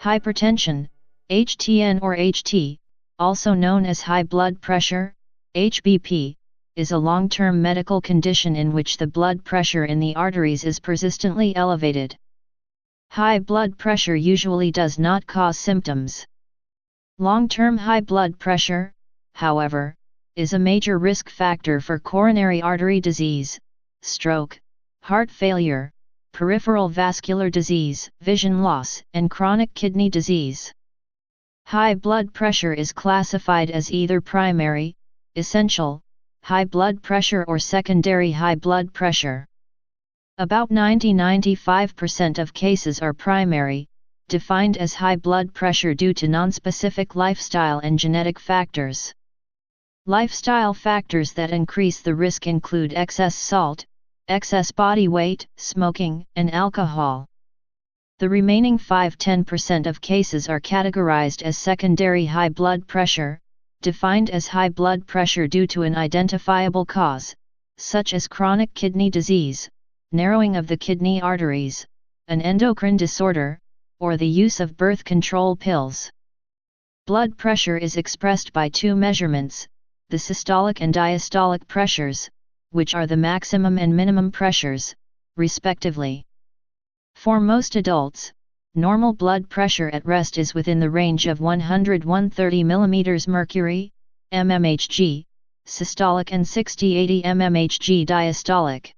Hypertension, HTN or HT, also known as high blood pressure, HBP, is a long-term medical condition in which the blood pressure in the arteries is persistently elevated. High blood pressure usually does not cause symptoms. Long-term high blood pressure, however, is a major risk factor for coronary artery disease, stroke, heart failure, peripheral vascular disease, vision loss, and chronic kidney disease. High blood pressure is classified as either primary, essential, high blood pressure or secondary high blood pressure. About 90–95% of cases are primary, defined as high blood pressure due to nonspecific lifestyle and genetic factors. Lifestyle factors that increase the risk include excess salt, excess body weight, smoking, and alcohol. The remaining 5–10% of cases are categorized as secondary high blood pressure, defined as high blood pressure due to an identifiable cause, such as chronic kidney disease, narrowing of the kidney arteries, an endocrine disorder, or the use of birth control pills. Blood pressure is expressed by two measurements, the systolic and diastolic pressures, which are the maximum and minimum pressures, respectively. For most adults, normal blood pressure at rest is within the range of 100–130 mm mercury, mmHg, systolic and 60–80 mmHg diastolic.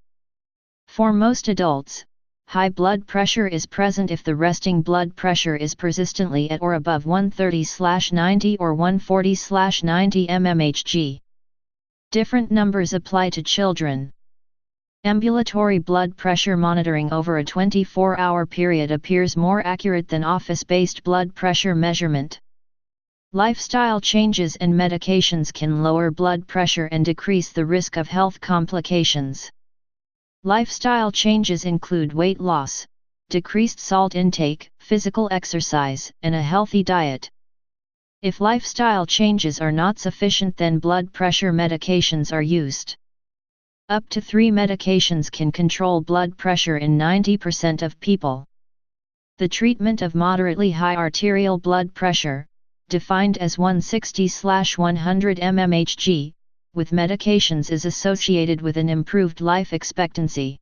For most adults, high blood pressure is present if the resting blood pressure is persistently at or above 130/90 or 140/90 mmHg. Different numbers apply to children. Ambulatory blood pressure monitoring over a 24-hour period appears more accurate than office-based blood pressure measurement. Lifestyle changes and medications can lower blood pressure and decrease the risk of health complications. Lifestyle changes include weight loss, decreased salt intake, physical exercise, and a healthy diet. If lifestyle changes are not sufficient, then blood pressure medications are used. Up to 3 medications can control blood pressure in 90% of people. The treatment of moderately high arterial blood pressure, defined as 160/100 mmHg, with medications is associated with an improved life expectancy.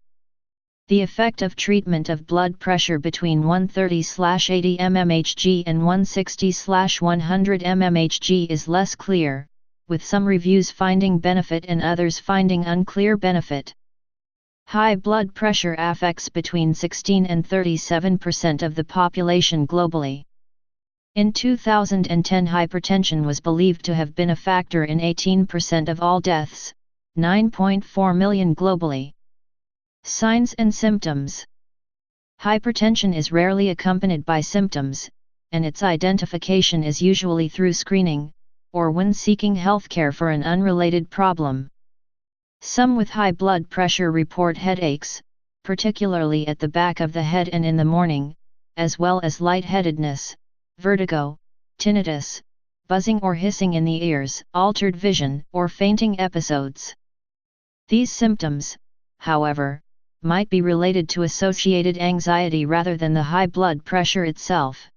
The effect of treatment of blood pressure between 130/80 mmHg and 160/100 mmHg is less clear, with some reviews finding benefit and others finding unclear benefit. High blood pressure affects between 16 and 37% of the population globally. In 2010, hypertension was believed to have been a factor in 18% of all deaths, 9.4 million globally. Signs and symptoms. Hypertension is rarely accompanied by symptoms, and its identification is usually through screening, or when seeking healthcare for an unrelated problem. Some with high blood pressure report headaches, particularly at the back of the head and in the morning, as well as lightheadedness, vertigo, tinnitus, buzzing or hissing in the ears, altered vision, or fainting episodes. These symptoms, however, might be related to associated anxiety rather than the high blood pressure itself.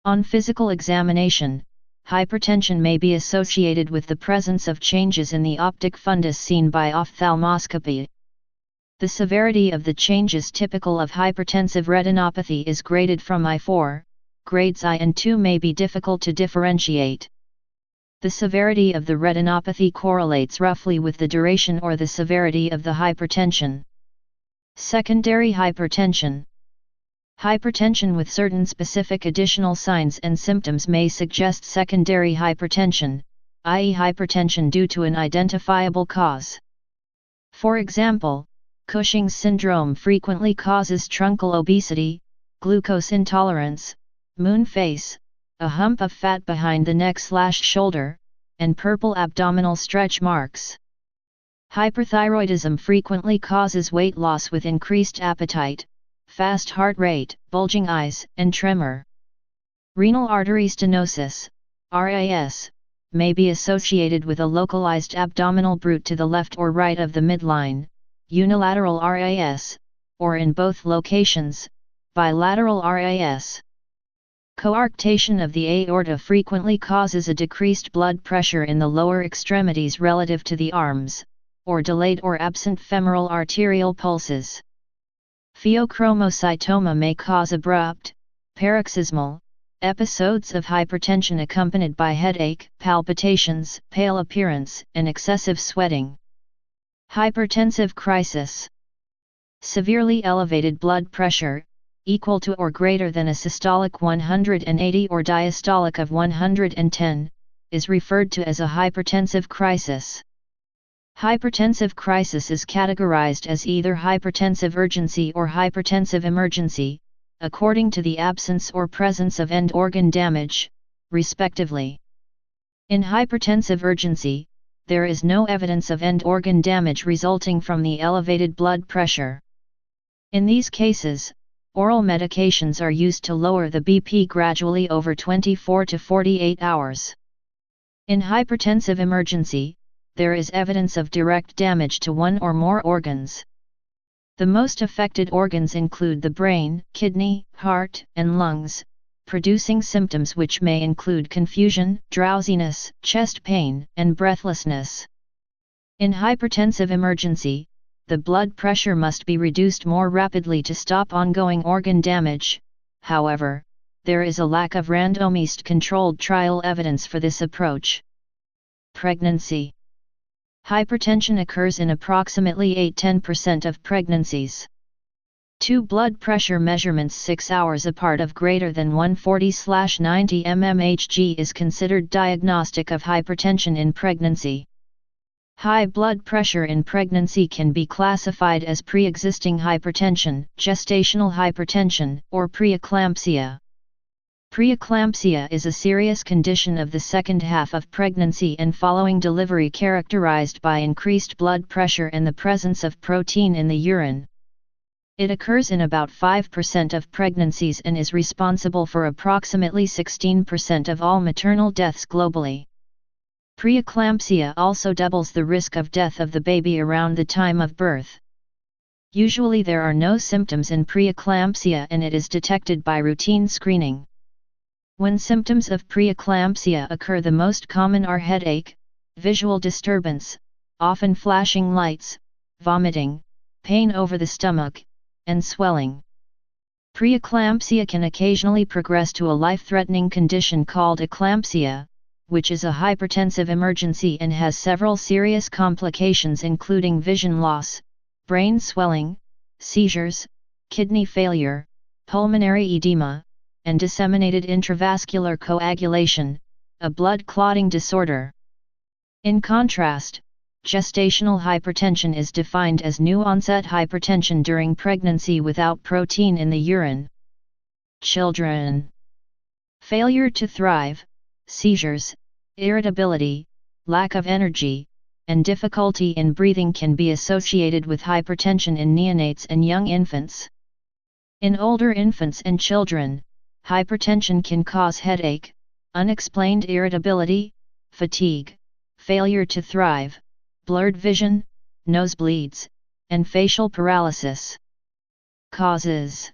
On physical examination, hypertension may be associated with the presence of changes in the optic fundus seen by ophthalmoscopy. The severity of the changes typical of hypertensive retinopathy is graded from I4. Grades I and II may be difficult to differentiate. The severity of the retinopathy correlates roughly with the duration or the severity of the hypertension. Secondary hypertension. Hypertension with certain specific additional signs and symptoms may suggest secondary hypertension, i.e. hypertension due to an identifiable cause. For example, Cushing's syndrome frequently causes truncal obesity, glucose intolerance, moon face, a hump of fat behind the neck/shoulder, and purple abdominal stretch marks. Hyperthyroidism frequently causes weight loss with increased appetite, fast heart rate, bulging eyes, and tremor. Renal artery stenosis, RAS, may be associated with a localized abdominal bruit to the left or right of the midline, unilateral RAS, or in both locations, bilateral RAS. Coarctation of the aorta frequently causes a decreased blood pressure in the lower extremities relative to the arms, or delayed or absent femoral arterial pulses. Pheochromocytoma may cause abrupt, paroxysmal, episodes of hypertension accompanied by headache, palpitations, pale appearance, and excessive sweating. Hypertensive crisis. Severely elevated blood pressure, equal to or greater than a systolic 180 or diastolic of 110, is referred to as a hypertensive crisis. Hypertensive crisis is categorized as either hypertensive urgency or hypertensive emergency, according to the absence or presence of end organ damage, respectively. In hypertensive urgency, there is no evidence of end organ damage resulting from the elevated blood pressure. In these cases, oral medications are used to lower the BP gradually over 24 to 48 hours. In hypertensive emergency, there is evidence of direct damage to one or more organs. The most affected organs include the brain, kidney, heart, and lungs, producing symptoms which may include confusion, drowsiness, chest pain, and breathlessness. In hypertensive emergency, the blood pressure must be reduced more rapidly to stop ongoing organ damage. However, there is a lack of randomized controlled trial evidence for this approach. Pregnancy. Hypertension occurs in approximately 8–10% of pregnancies. Two blood pressure measurements 6 hours apart of greater than 140/90 mmHg is considered diagnostic of hypertension in pregnancy. High blood pressure in pregnancy can be classified as pre-existing hypertension, gestational hypertension, or preeclampsia. Preeclampsia is a serious condition of the second half of pregnancy and following delivery characterized by increased blood pressure and the presence of protein in the urine. It occurs in about 5% of pregnancies and is responsible for approximately 16% of all maternal deaths globally. Preeclampsia also doubles the risk of death of the baby around the time of birth. Usually there are no symptoms in preeclampsia and it is detected by routine screening. When symptoms of preeclampsia occur, the most common are headache, visual disturbance, often flashing lights, vomiting, pain over the stomach, and swelling. Preeclampsia can occasionally progress to a life-threatening condition called eclampsia, which is a hypertensive emergency and has several serious complications including vision loss, brain swelling, seizures, kidney failure, pulmonary edema, and disseminated intravascular coagulation, a blood clotting disorder. In contrast, gestational hypertension is defined as new-onset hypertension during pregnancy without protein in the urine. Children. Failure to thrive, seizures, irritability, lack of energy, and difficulty in breathing can be associated with hypertension in neonates and young infants. In older infants and children, hypertension can cause headache, unexplained irritability, fatigue, failure to thrive, blurred vision, nosebleeds, and facial paralysis. Causes.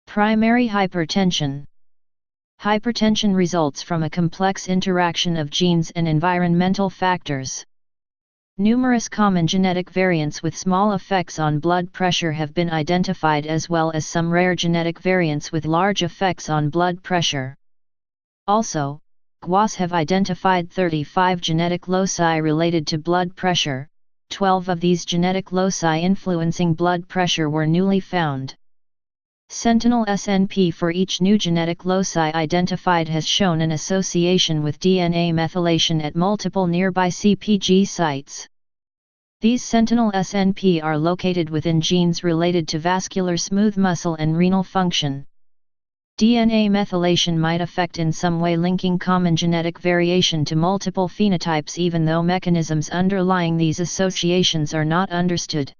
Primary hypertension. Hypertension results from a complex interaction of genes and environmental factors. Numerous common genetic variants with small effects on blood pressure have been identified, as well as some rare genetic variants with large effects on blood pressure. Also, GWAS have identified 35 genetic loci related to blood pressure. 12 of these genetic loci influencing blood pressure were newly found. Sentinel SNP for each new genetic loci identified has shown an association with DNA methylation at multiple nearby CpG sites. These sentinel SNP are located within genes related to vascular smooth muscle and renal function. DNA methylation might affect in some way, linking common genetic variation to multiple phenotypes, even though mechanisms underlying these associations are not understood.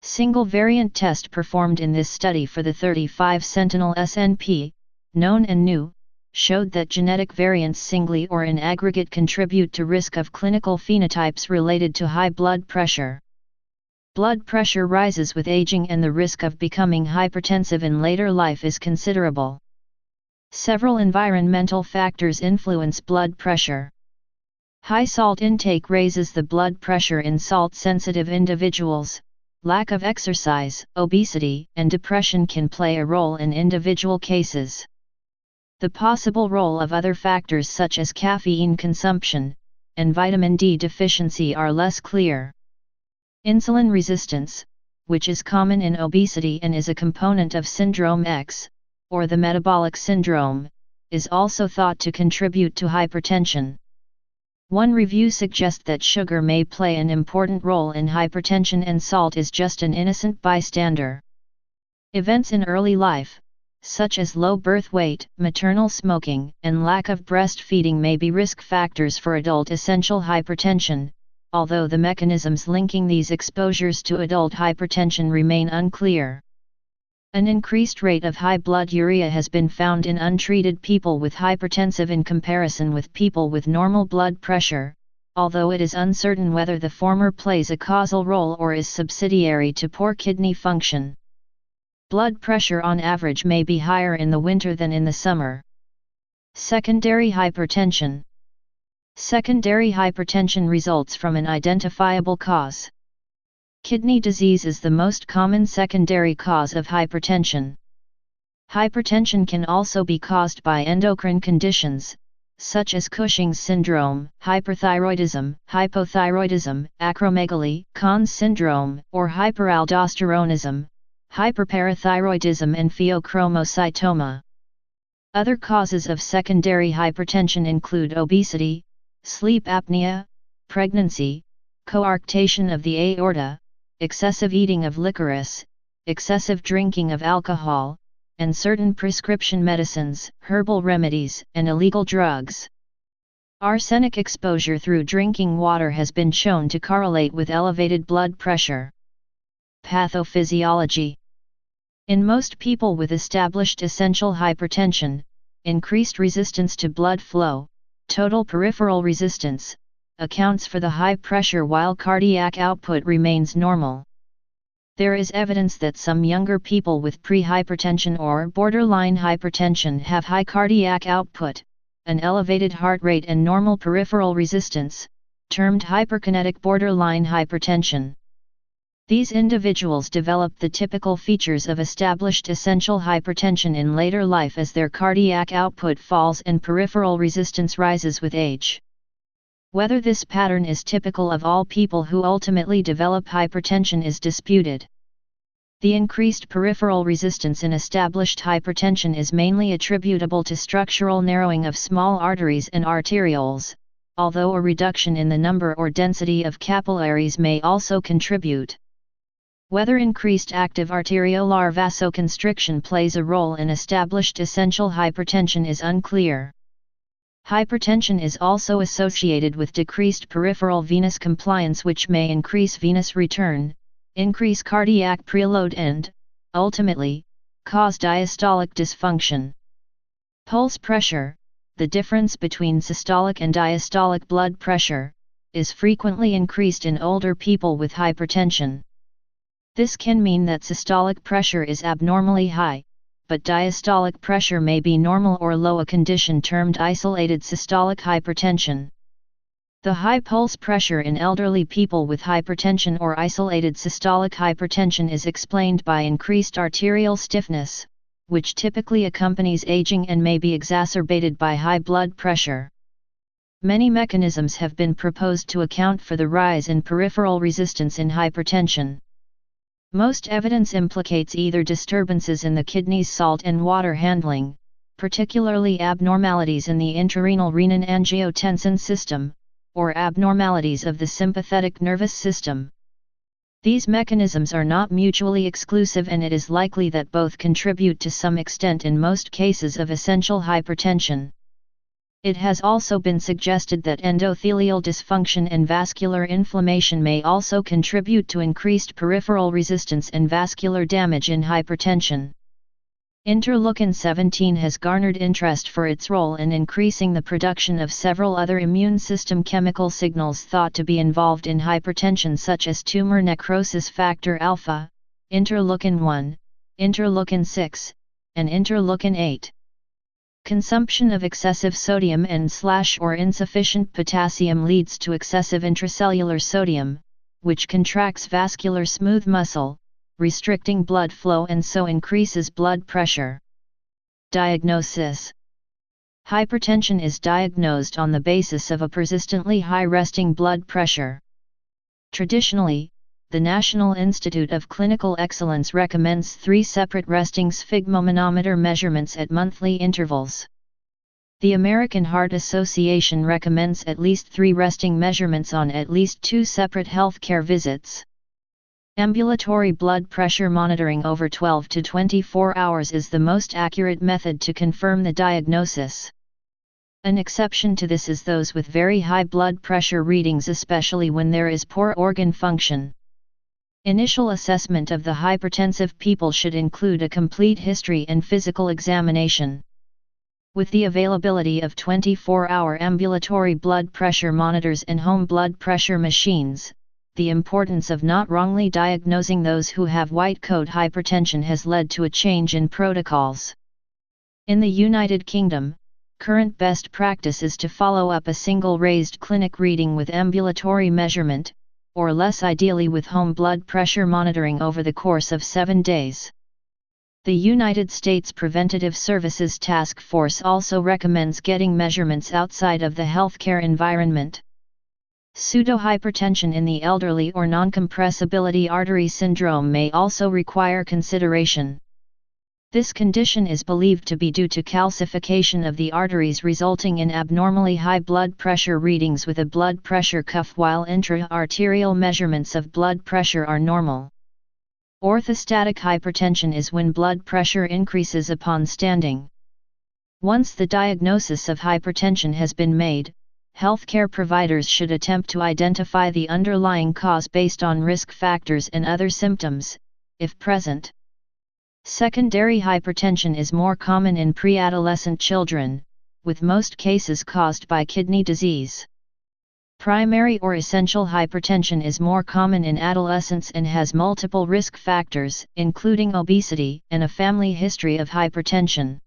Single variant test performed in this study for the 35 sentinel SNP, known and new, showed that genetic variants singly or in aggregate contribute to risk of clinical phenotypes related to high blood pressure. Blood pressure rises with aging and the risk of becoming hypertensive in later life is considerable. Several environmental factors influence blood pressure. High salt intake raises the blood pressure in salt-sensitive individuals. Lack of exercise, obesity, and depression can play a role in individual cases. The possible role of other factors such as caffeine consumption and vitamin D deficiency are less clear. Insulin resistance, which is common in obesity and is a component of Syndrome X, or the metabolic syndrome, is also thought to contribute to hypertension. One review suggests that sugar may play an important role in hypertension and salt is just an innocent bystander. Events in early life, such as low birth weight, maternal smoking, and lack of breastfeeding may be risk factors for adult essential hypertension, although the mechanisms linking these exposures to adult hypertension remain unclear. An increased rate of high blood urea has been found in untreated people with hypertensive in comparison with people with normal blood pressure, although it is uncertain whether the former plays a causal role or is subsidiary to poor kidney function. Blood pressure on average may be higher in the winter than in the summer. Secondary hypertension. Secondary hypertension results from an identifiable cause. Kidney disease is the most common secondary cause of hypertension. Hypertension can also be caused by endocrine conditions, such as Cushing's syndrome, hyperthyroidism, hypothyroidism, acromegaly, Conn's syndrome, or hyperaldosteronism, hyperparathyroidism and pheochromocytoma. Other causes of secondary hypertension include obesity, sleep apnea, pregnancy, coarctation of the aorta, excessive eating of licorice, excessive drinking of alcohol, and certain prescription medicines, herbal remedies, and illegal drugs. Arsenic exposure through drinking water has been shown to correlate with elevated blood pressure. Pathophysiology. In most people with established essential hypertension, increased resistance to blood flow, total peripheral resistance, accounts for the high pressure while cardiac output remains normal. There is evidence that some younger people with pre-hypertension or borderline hypertension have high cardiac output, an elevated heart rate and normal peripheral resistance, termed hyperkinetic borderline hypertension. These individuals develop the typical features of established essential hypertension in later life as their cardiac output falls and peripheral resistance rises with age. Whether this pattern is typical of all people who ultimately develop hypertension is disputed. The increased peripheral resistance in established hypertension is mainly attributable to structural narrowing of small arteries and arterioles, although a reduction in the number or density of capillaries may also contribute. Whether increased active arteriolar vasoconstriction plays a role in established essential hypertension is unclear. Hypertension is also associated with decreased peripheral venous compliance, which may increase venous return, increase cardiac preload and, ultimately, cause diastolic dysfunction. Pulse pressure, the difference between systolic and diastolic blood pressure, is frequently increased in older people with hypertension. This can mean that systolic pressure is abnormally high, but diastolic pressure may be normal or low, a condition termed isolated systolic hypertension. The high pulse pressure in elderly people with hypertension or isolated systolic hypertension is explained by increased arterial stiffness, which typically accompanies aging and may be exacerbated by high blood pressure. Many mechanisms have been proposed to account for the rise in peripheral resistance in hypertension. Most evidence implicates either disturbances in the kidney's salt and water handling, particularly abnormalities in the intrarenal renin-angiotensin system, or abnormalities of the sympathetic nervous system. These mechanisms are not mutually exclusive, and it is likely that both contribute to some extent in most cases of essential hypertension. It has also been suggested that endothelial dysfunction and vascular inflammation may also contribute to increased peripheral resistance and vascular damage in hypertension. Interleukin-17 has garnered interest for its role in increasing the production of several other immune system chemical signals thought to be involved in hypertension, such as tumor necrosis factor alpha, interleukin-1, interleukin-6, and interleukin-8. Consumption of excessive sodium and/or insufficient potassium leads to excessive intracellular sodium, which contracts vascular smooth muscle, restricting blood flow and so increases blood pressure. Diagnosis. Hypertension is diagnosed on the basis of a persistently high resting blood pressure. Traditionally, the National Institute of Clinical Excellence recommends 3 separate resting sphygmomanometer measurements at monthly intervals. The American Heart Association recommends at least 3 resting measurements on at least 2 separate healthcare visits. Ambulatory blood pressure monitoring over 12 to 24 hours is the most accurate method to confirm the diagnosis. An exception to this is those with very high blood pressure readings, especially when there is poor organ function. Initial assessment of the hypertensive people should include a complete history and physical examination. With the availability of 24-hour ambulatory blood pressure monitors and home blood pressure machines, the importance of not wrongly diagnosing those who have white coat hypertension has led to a change in protocols. In the United Kingdom, current best practice is to follow up a single raised clinic reading with ambulatory measurement, or less ideally with home blood pressure monitoring over the course of 7 days. The United States Preventative Services Task Force also recommends getting measurements outside of the healthcare environment. Pseudohypertension in the elderly or non-compressibility artery syndrome may also require consideration. This condition is believed to be due to calcification of the arteries, resulting in abnormally high blood pressure readings with a blood pressure cuff, while intra-arterial measurements of blood pressure are normal. Orthostatic hypertension is when blood pressure increases upon standing. Once the diagnosis of hypertension has been made, healthcare providers should attempt to identify the underlying cause based on risk factors and other symptoms, if present. Secondary hypertension is more common in pre-adolescent children, with most cases caused by kidney disease. Primary or essential hypertension is more common in adolescents and has multiple risk factors, including obesity and a family history of hypertension.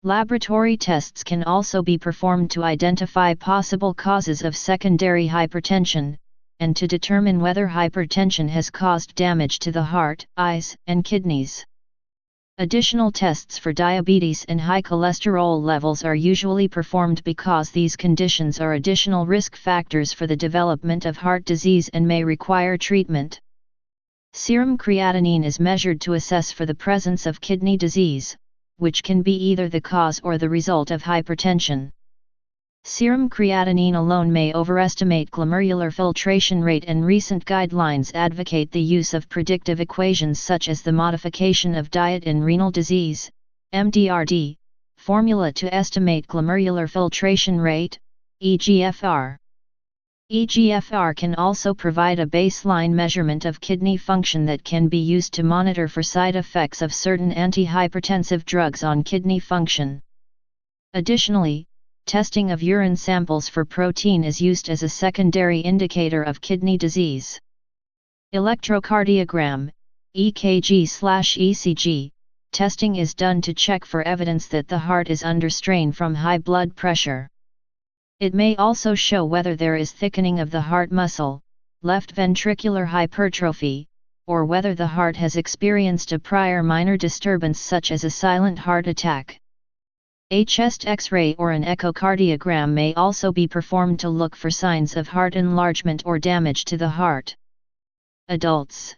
Laboratory tests can also be performed to identify possible causes of secondary hypertension, and to determine whether hypertension has caused damage to the heart, eyes, and kidneys. Additional tests for diabetes and high cholesterol levels are usually performed because these conditions are additional risk factors for the development of heart disease and may require treatment. Serum creatinine is measured to assess for the presence of kidney disease, which can be either the cause or the result of hypertension. Serum creatinine alone may overestimate glomerular filtration rate, and recent guidelines advocate the use of predictive equations such as the modification of diet in renal disease, MDRD, formula to estimate glomerular filtration rate, eGFR. eGFR can also provide a baseline measurement of kidney function that can be used to monitor for side effects of certain antihypertensive drugs on kidney function. Additionally, testing of urine samples for protein is used as a secondary indicator of kidney disease. Electrocardiogram, EKG/ECG, testing is done to check for evidence that the heart is under strain from high blood pressure. It may also show whether there is thickening of the heart muscle, left ventricular hypertrophy, or whether the heart has experienced a prior minor disturbance such as a silent heart attack. A chest X-ray or an echocardiogram may also be performed to look for signs of heart enlargement or damage to the heart. Adults.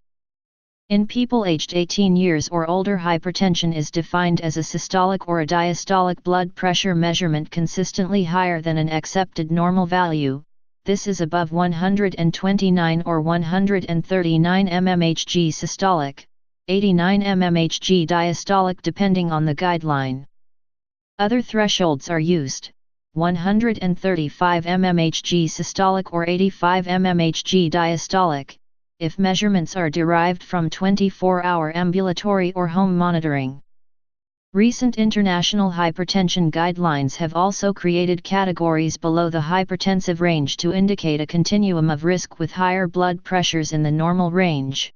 In people aged 18 years or older, hypertension is defined as a systolic or a diastolic blood pressure measurement consistently higher than an accepted normal value. This is above 129 or 139 mmHg systolic, 89 mmHg diastolic depending on the guideline. Other thresholds are used: 135 mmHg systolic or 85 mmHg diastolic, if measurements are derived from 24-hour ambulatory or home monitoring. Recent international hypertension guidelines have also created categories below the hypertensive range to indicate a continuum of risk with higher blood pressures in the normal range.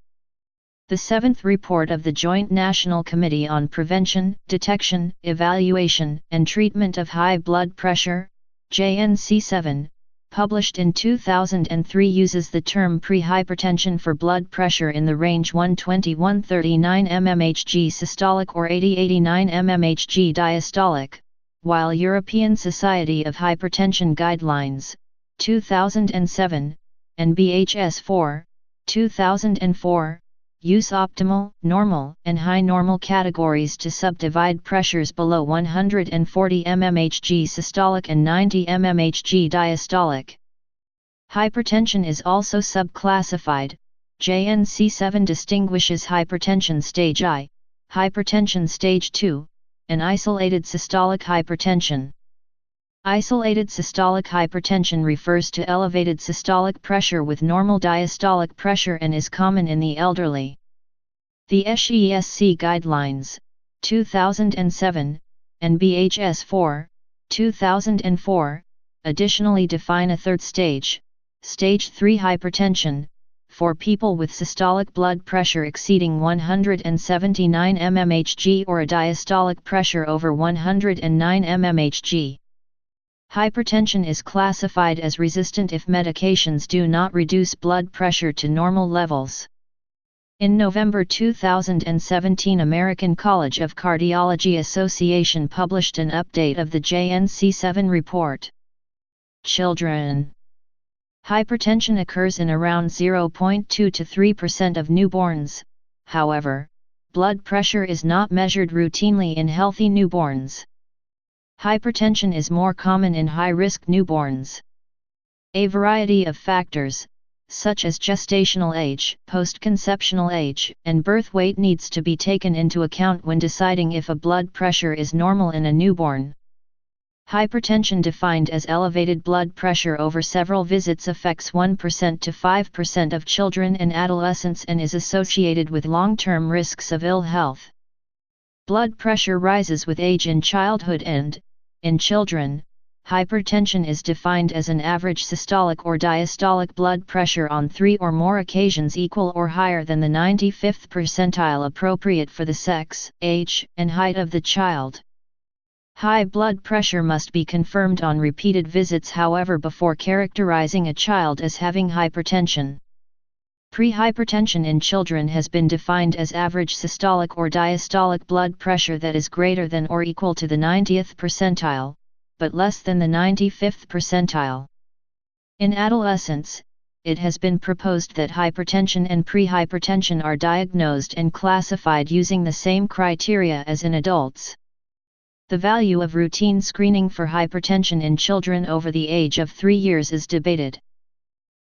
The seventh report of the Joint National Committee on Prevention, Detection, Evaluation, and Treatment of High Blood Pressure, JNC7, published in 2003 uses the term pre-hypertension for blood pressure in the range 120-139 mmHg systolic or 80-89 mmHg diastolic, while European Society of Hypertension Guidelines, 2007, and BHS4, 2004, use optimal, normal, and high normal categories to subdivide pressures below 140 mmHg systolic and 90 mmHg diastolic. Hypertension is also subclassified. JNC7 distinguishes hypertension stage I, hypertension stage II, and isolated systolic hypertension. Isolated systolic hypertension refers to elevated systolic pressure with normal diastolic pressure and is common in the elderly. The SESC Guidelines, 2007, and BHS4, 2004, additionally define a third stage, stage 3 hypertension, for people with systolic blood pressure exceeding 179 mmHg or a diastolic pressure over 109 mmHg. Hypertension is classified as resistant if medications do not reduce blood pressure to normal levels. In November 2017, American College of Cardiology Association published an update of the JNC7 report. Children. Hypertension occurs in around 0.2 to 3% of newborns, however, blood pressure is not measured routinely in healthy newborns. Hypertension is more common in high-risk newborns. A variety of factors, such as gestational age, post-conceptional age, and birth weight needs to be taken into account when deciding if a blood pressure is normal in a newborn. Hypertension defined as elevated blood pressure over several visits affects 1% to 5% of children and adolescents and is associated with long-term risks of ill health. Blood pressure rises with age in childhood and, in children, hypertension is defined as an average systolic or diastolic blood pressure on 3 or more occasions equal or higher than the 95th percentile appropriate for the sex, age, and height of the child. High blood pressure must be confirmed on repeated visits, however, before characterizing a child as having hypertension. Prehypertension in children has been defined as average systolic or diastolic blood pressure that is greater than or equal to the 90th percentile, but less than the 95th percentile. In adolescents, it has been proposed that hypertension and prehypertension are diagnosed and classified using the same criteria as in adults. The value of routine screening for hypertension in children over the age of 3 years is debated.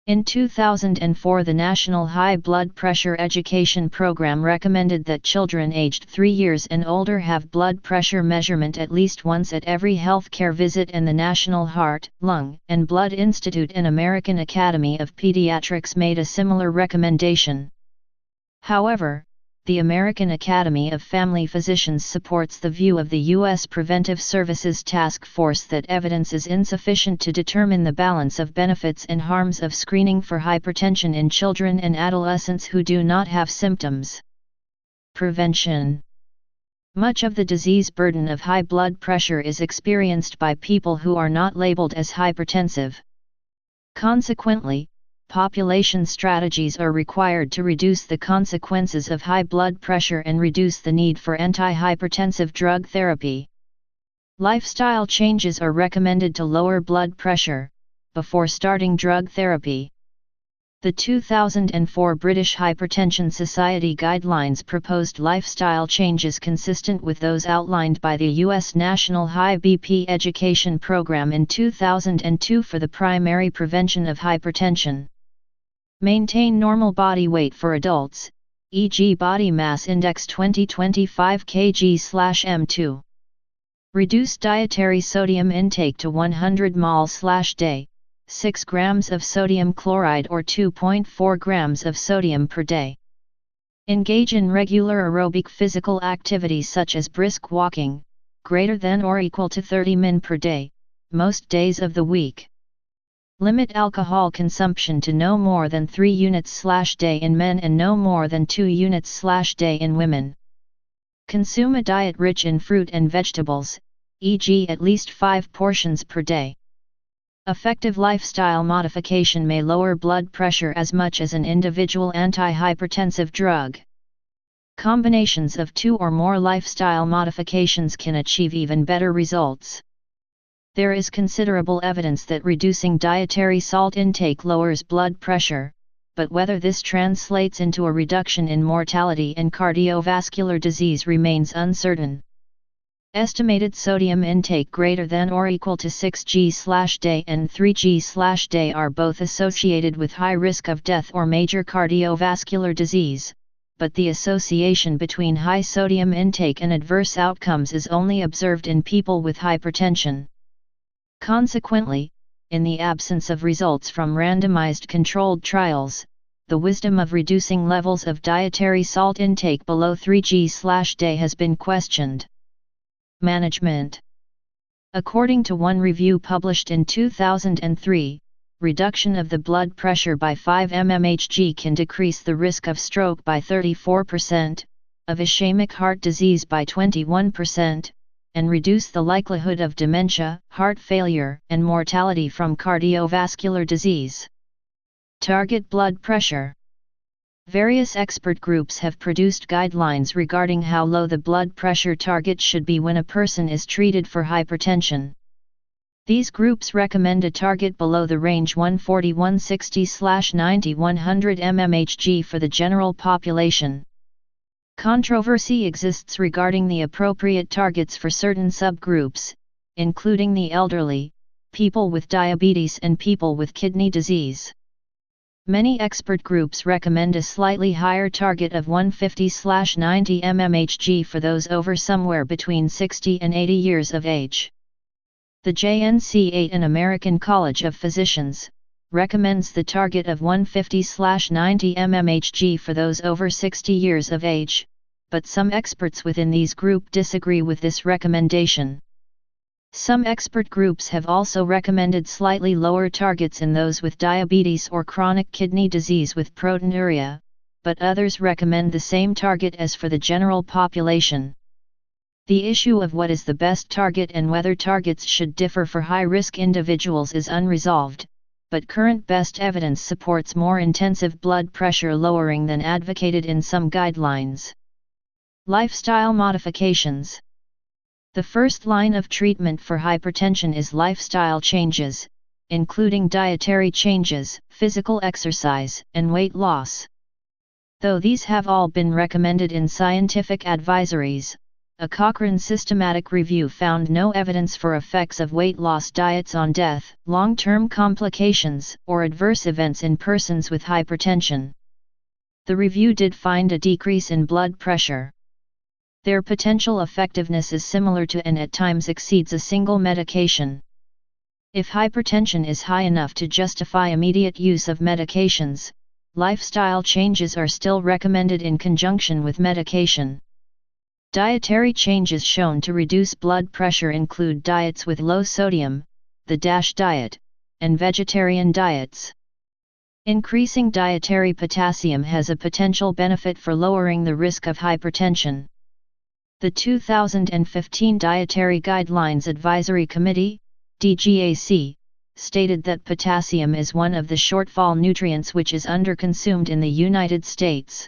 In 2004, the National High Blood Pressure Education Program recommended that children aged 3 years and older have blood pressure measurement at least once at every healthcare visit, and the National Heart, Lung, and Blood Institute and American Academy of Pediatrics made a similar recommendation. However, the American Academy of Family Physicians supports the view of the U.S. Preventive Services Task Force that evidence is insufficient to determine the balance of benefits and harms of screening for hypertension in children and adolescents who do not have symptoms. Prevention. Much of the disease burden of high blood pressure is experienced by people who are not labeled as hypertensive. Consequently, population strategies are required to reduce the consequences of high blood pressure and reduce the need for antihypertensive drug therapy. Lifestyle changes are recommended to lower blood pressure before starting drug therapy. The 2004 British Hypertension Society guidelines proposed lifestyle changes consistent with those outlined by the U.S. National High BP Education Program in 2002 for the primary prevention of hypertension. Maintain normal body weight for adults, e.g. body mass index 2025 kg/m2. Reduce dietary sodium intake to 100 mol/day, 6 grams of sodium chloride or 2.4 grams of sodium per day. Engage in regular aerobic physical activities such as brisk walking, greater than or equal to 30 min per day, most days of the week. Limit alcohol consumption to no more than 3 units/day in men and no more than 2 units/day in women. Consume a diet rich in fruit and vegetables, e.g. at least 5 portions per day. Effective lifestyle modification may lower blood pressure as much as an individual antihypertensive drug. Combinations of 2 or more lifestyle modifications can achieve even better results. There is considerable evidence that reducing dietary salt intake lowers blood pressure, but whether this translates into a reduction in mortality and cardiovascular disease remains uncertain. Estimated sodium intake greater than or equal to 6 g/day and 3 g/day are both associated with high risk of death or major cardiovascular disease, but the association between high sodium intake and adverse outcomes is only observed in people with hypertension. Consequently, in the absence of results from randomized controlled trials, the wisdom of reducing levels of dietary salt intake below 3 g/day has been questioned. Management. According to one review published in 2003, reduction of the blood pressure by 5 mmHg can decrease the risk of stroke by 34%, of ischemic heart disease by 21%, and reduce the likelihood of dementia, heart failure, and mortality from cardiovascular disease. Target blood pressure. Various expert groups have produced guidelines regarding how low the blood pressure target should be when a person is treated for hypertension. These groups recommend a target below the range 140/160/90/100 mmHg for the general population. Controversy exists regarding the appropriate targets for certain subgroups, including the elderly, people with diabetes and people with kidney disease. Many expert groups recommend a slightly higher target of 150/90 mmHg for those over somewhere between 60 and 80 years of age. The JNC8 and American College of Physicians recommends the target of 150/90 mmHg for those over 60 years of age, but some experts within these groups disagree with this recommendation. Some expert groups have also recommended slightly lower targets in those with diabetes or chronic kidney disease with proteinuria, but others recommend the same target as for the general population. The issue of what is the best target and whether targets should differ for high-risk individuals is unresolved, but current best evidence supports more intensive blood pressure lowering than advocated in some guidelines. Lifestyle modifications. The first line of treatment for hypertension is lifestyle changes, including dietary changes, physical exercise, and weight loss. Though these have all been recommended in scientific advisories, a Cochrane systematic review found no evidence for effects of weight loss diets on death, long-term complications, or adverse events in persons with hypertension. The review did find a decrease in blood pressure. Their potential effectiveness is similar to and at times exceeds a single medication. If hypertension is high enough to justify immediate use of medications, lifestyle changes are still recommended in conjunction with medication. Dietary changes shown to reduce blood pressure include diets with low sodium, the DASH diet, and vegetarian diets. Increasing dietary potassium has a potential benefit for lowering the risk of hypertension. The 2015 Dietary Guidelines Advisory Committee, DGAC, stated that potassium is one of the shortfall nutrients which is underconsumed in the United States.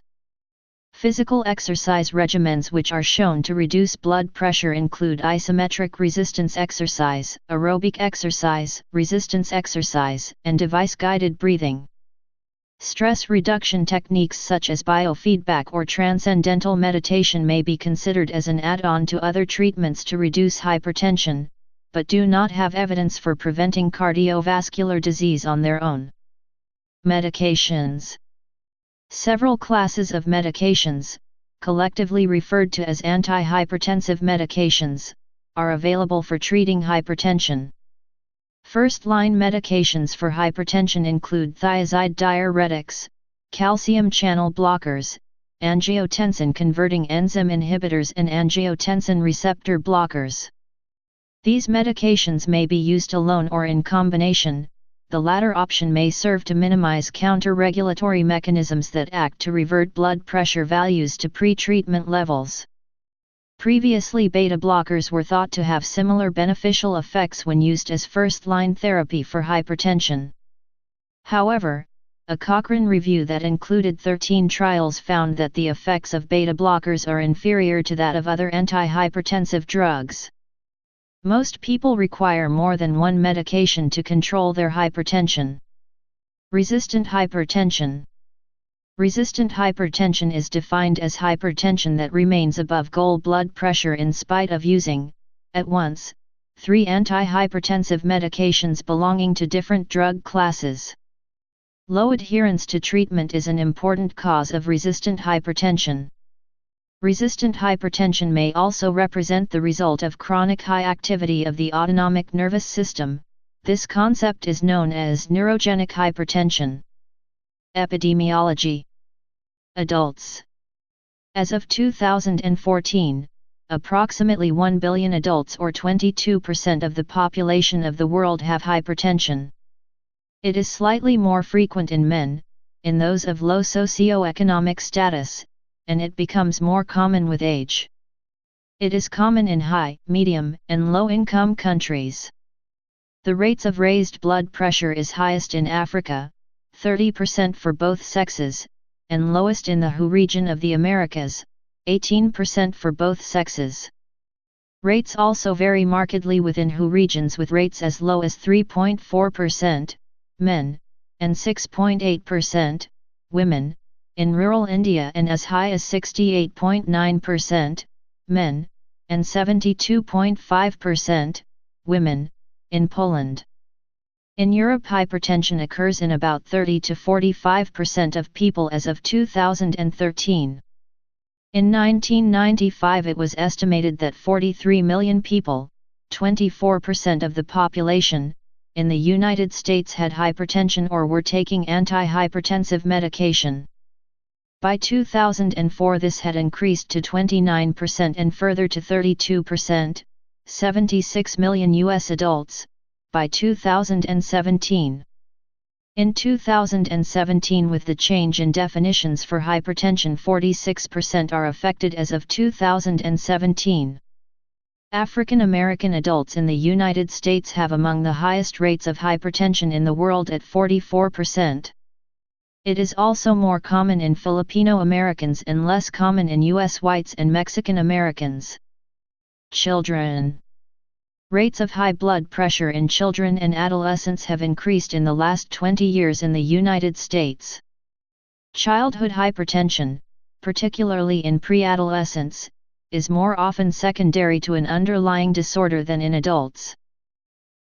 Physical exercise regimens which are shown to reduce blood pressure include isometric resistance exercise, aerobic exercise, resistance exercise, and device-guided breathing. Stress reduction techniques such as biofeedback or transcendental meditation may be considered as an add-on to other treatments to reduce hypertension, but do not have evidence for preventing cardiovascular disease on their own. Medications. Several classes of medications, collectively referred to as antihypertensive medications, are available for treating hypertension. First-line medications for hypertension include thiazide diuretics, calcium channel blockers, angiotensin-converting enzyme inhibitors and angiotensin receptor blockers. These medications may be used alone or in combination, the latter option may serve to minimize counter-regulatory mechanisms that act to revert blood pressure values to pre-treatment levels. Previously, beta blockers were thought to have similar beneficial effects when used as first-line therapy for hypertension. However, a Cochrane review that included 13 trials found that the effects of beta blockers are inferior to that of other antihypertensive drugs. Most people require more than one medication to control their hypertension. Resistant hypertension. Resistant hypertension is defined as hypertension that remains above goal blood pressure in spite of using, at once, 3 antihypertensive medications belonging to different drug classes. Low adherence to treatment is an important cause of resistant hypertension. Resistant hypertension may also represent the result of chronic high activity of the autonomic nervous system. This concept is known as neurogenic hypertension. Epidemiology. Adults. As of 2014, approximately 1 billion adults or 22% of the population of the world have hypertension. It is slightly more frequent in men, in those of low socioeconomic status, and it becomes more common with age. It is common in high, medium, and low-income countries. The rates of raised blood pressure is highest in Africa, 30% for both sexes, and lowest in the WHO region of the Americas, 18% for both sexes. Rates also vary markedly within WHO regions, with rates as low as 3.4%, men, and 6.8%, women, in rural India, and as high as 68.9%, men, and 72.5%, women, in Poland. In Europe, hypertension occurs in about 30 to 45% of people as of 2013. In 1995 it was estimated that 43 million people, 24% of the population, in the United States had hypertension or were taking antihypertensive medication. By 2004 this had increased to 29% and further to 32%, 76 million U.S. adults, by 2017. In 2017, with the change in definitions for hypertension, 46% are affected as of 2017. African American adults in the United States have among the highest rates of hypertension in the world at 44%. It is also more common in Filipino Americans and less common in U.S. whites and Mexican Americans. Children. Rates of high blood pressure in children and adolescents have increased in the last 20 years in the United States. Childhood hypertension, particularly in pre-adolescence, is more often secondary to an underlying disorder than in adults.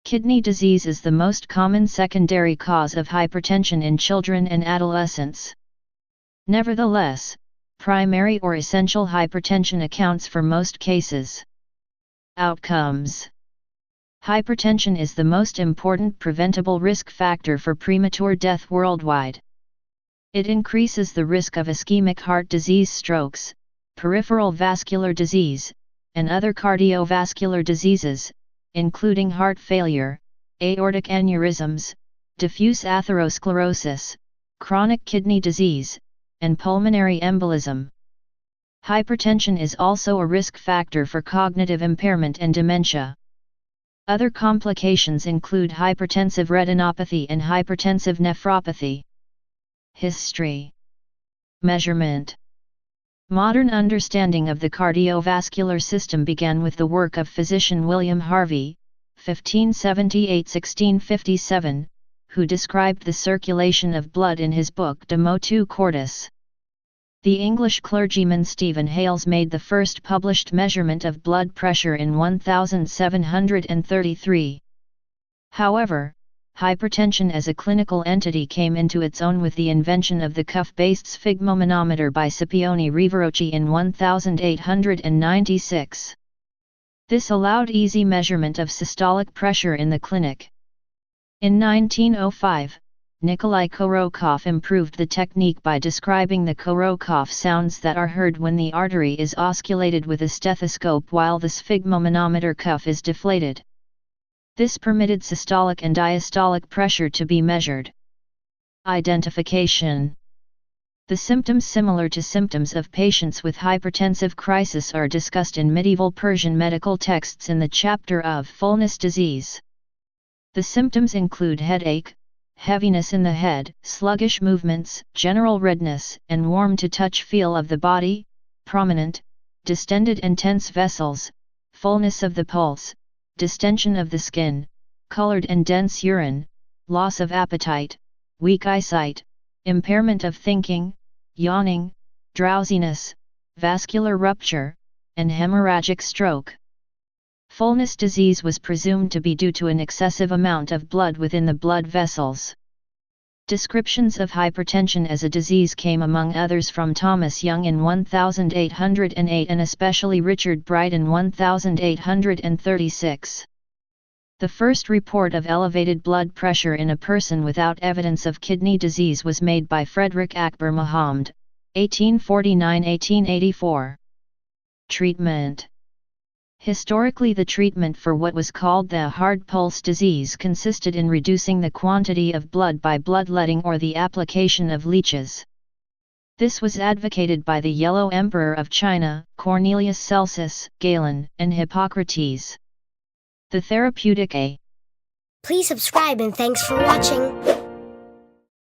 Kidney disease is the most common secondary cause of hypertension in children and adolescents. Nevertheless, primary or essential hypertension accounts for most cases. Outcomes. Hypertension is the most important preventable risk factor for premature death worldwide. It increases the risk of ischemic heart disease, strokes, peripheral vascular disease, and other cardiovascular diseases, including heart failure, aortic aneurysms, diffuse atherosclerosis, chronic kidney disease, and pulmonary embolism. Hypertension is also a risk factor for cognitive impairment and dementia. Other complications include hypertensive retinopathy and hypertensive nephropathy. History. Measurement. Modern understanding of the cardiovascular system began with the work of physician William Harvey, 1578–1657, who described the circulation of blood in his book De Motu Cordis. The English clergyman Stephen Hales made the first published measurement of blood pressure in 1733. However, hypertension as a clinical entity came into its own with the invention of the cuff-based sphygmomanometer by Scipione Rivarocci in 1896. This allowed easy measurement of systolic pressure in the clinic. In 1905, Nikolai Korotkov improved the technique by describing the Korotkov sounds that are heard when the artery is osculated with a stethoscope while the sphygmomanometer cuff is deflated. This permitted systolic and diastolic pressure to be measured. Identification. The symptoms similar to symptoms of patients with hypertensive crisis are discussed in medieval Persian medical texts in the chapter of fullness disease. The symptoms include headache, heaviness in the head, sluggish movements, general redness and warm to touch feel of the body, prominent, distended and tense vessels, fullness of the pulse, distension of the skin, colored and dense urine, loss of appetite, weak eyesight, impairment of thinking, yawning, drowsiness, vascular rupture, and hemorrhagic stroke. Fullness disease was presumed to be due to an excessive amount of blood within the blood vessels. Descriptions of hypertension as a disease came among others from Thomas Young in 1808 and especially Richard Bright in 1836. The first report of elevated blood pressure in a person without evidence of kidney disease was made by Frederick Akbar Muhammad, 1849–1884. Treatment. Historically, the treatment for what was called the hard pulse disease consisted in reducing the quantity of blood by bloodletting or the application of leeches. This was advocated by the Yellow Emperor of China, Cornelius Celsus, Galen, and Hippocrates. The therapeutic A. Please subscribe and thanks for watching.